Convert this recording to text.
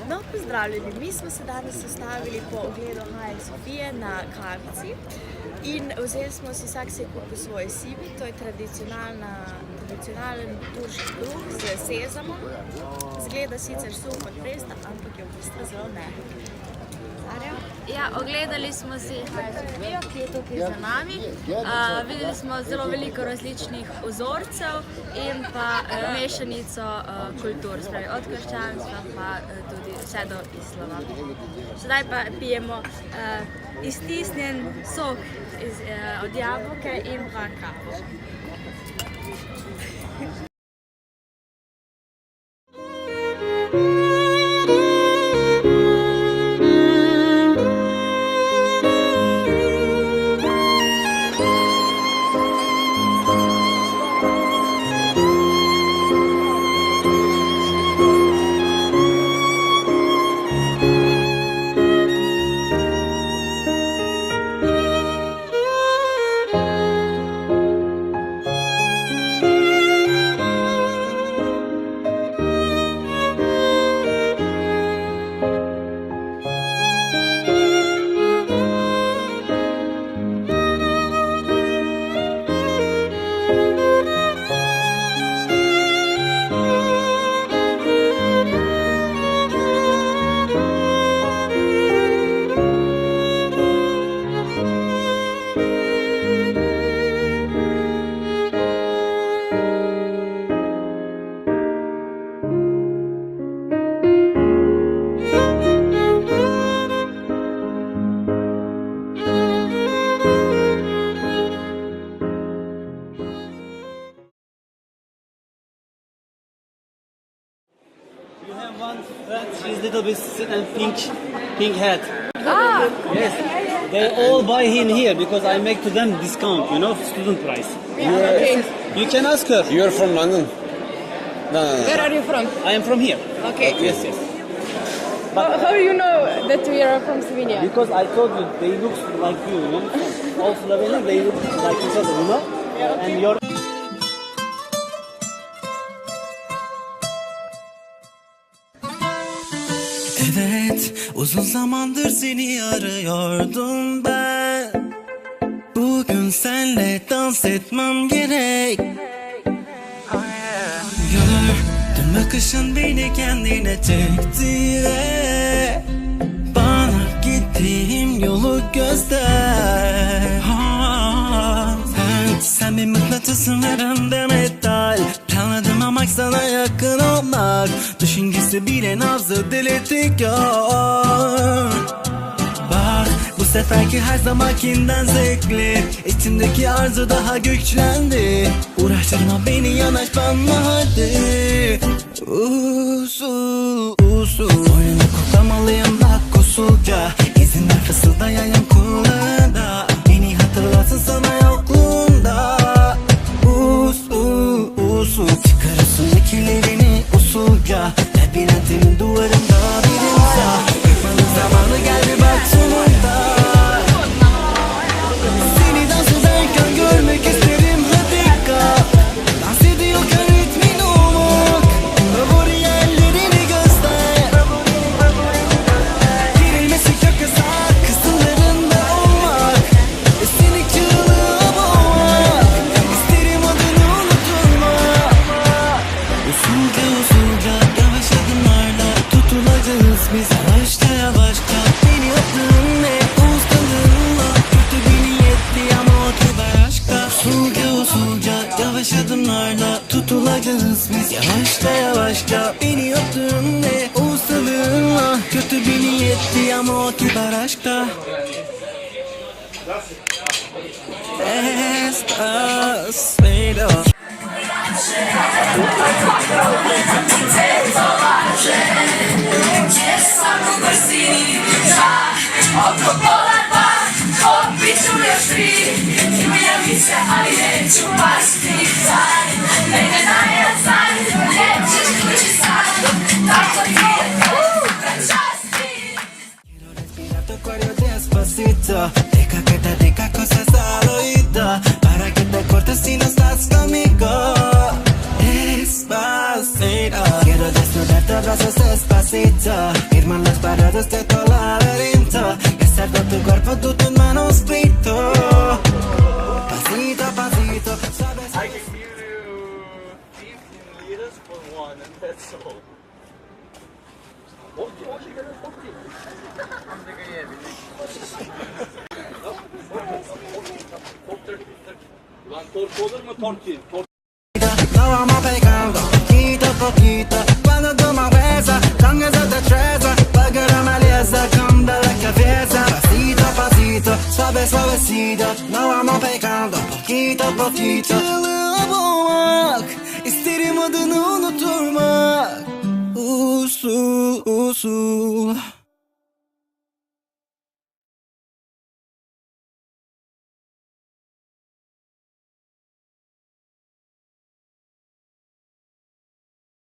No, pozdravljeni. Mi smo se danes sestavili po ogledu Hagia Sophie na kavici in vzeli smo si vsak se kupil svoje sibi. To je tradicionalen turški kruh z sezamom. Zgleda sicer suh od presta, ampak je v bistvu zelo mehek. Ja, ogledali smo si Hagia Sophie, ki je tukaj za nami. Videli smo zelo veliko različnih vzorcev in pa mešanico kultur, spravi od krščanstva pa tudi vse do islama. Sedaj pa pijemo iztisnjen sok od jabolke in pa kavo. You have one friend, she's little bit and pink hat. Yes, they all buy in here because I make to them discount, you know, student price. You can ask her. You're from London? No. Where are you from? I am from here. Okay. Yes. How do you know that we are from Slovenia? Because I told you, they look like you know. All Slovenian, they look like each other, you know. Yeah, okay. And you're. Evet, uzun zamandır seni arıyordum ben. Bugün senle dans etmem gerek. Gördüm bakışın beni kendine çekti ve bana gittiğim yolu göster. Sen bir mıknatısın ve ben de metal. Planladım amaç sana yakın olmak. Düşüncesi bile nabzı delirtiyor. Bak bu seferki her zamankinden zevkli. İçimdeki arzu daha güçlendi. Uğraştırma beni, yanaş bana hadi. Usul oyunu koklamalıyım bak usulca. İzin ver fısıldayayım kulağında. Beni hatırlasın sana yokluğunda. Usul çıkarırsın ikilerini usulca. Labirentimin duvarında bir imza. Yıkmanın zamanı geldi bak sonunda. Seni dans ederken görmek isterim hadi kal. Dans ediyorken ritmin olmak. Favori yerlerini göster. Girilmesi çok yasak kısımlarında olmak. Seni çığlığa boğmak. İsterim adını unutulma. Usulca yavaş adımlarla tutulacağız biz. Yavaşça beni yaptığın ne ustalığınla. Kötü bir niyetti ama o kadar aşkta. Usulca yavaş adımlarla tutulacağız biz. Yavaşça beni yaptığın ne ustalığınla. Kötü bir niyetti ama o kibar aşkta. Despacito. Despacito, deja cosas al oído para que te cortes si no estás conmigo. Despacito, quiero desnudarte, abrazos despacito, firman las paredes de tu laberinto, y acerco tu cuerpo, tú tus manos grito. Pasito a pasito, sabes. I can give you 15 liras for one, and that's all. Lan tork olur mu torki? Lo vamos pegando poquito a poquito. Cuando tú me besas, con esa destreza, porque la maleza come de la cabeza. Pasito a pasito, suave suavecito. Lo vamos pegando poquito a poquito. Çığlığa boğmak, isterim adını unutturmak. Usul usul.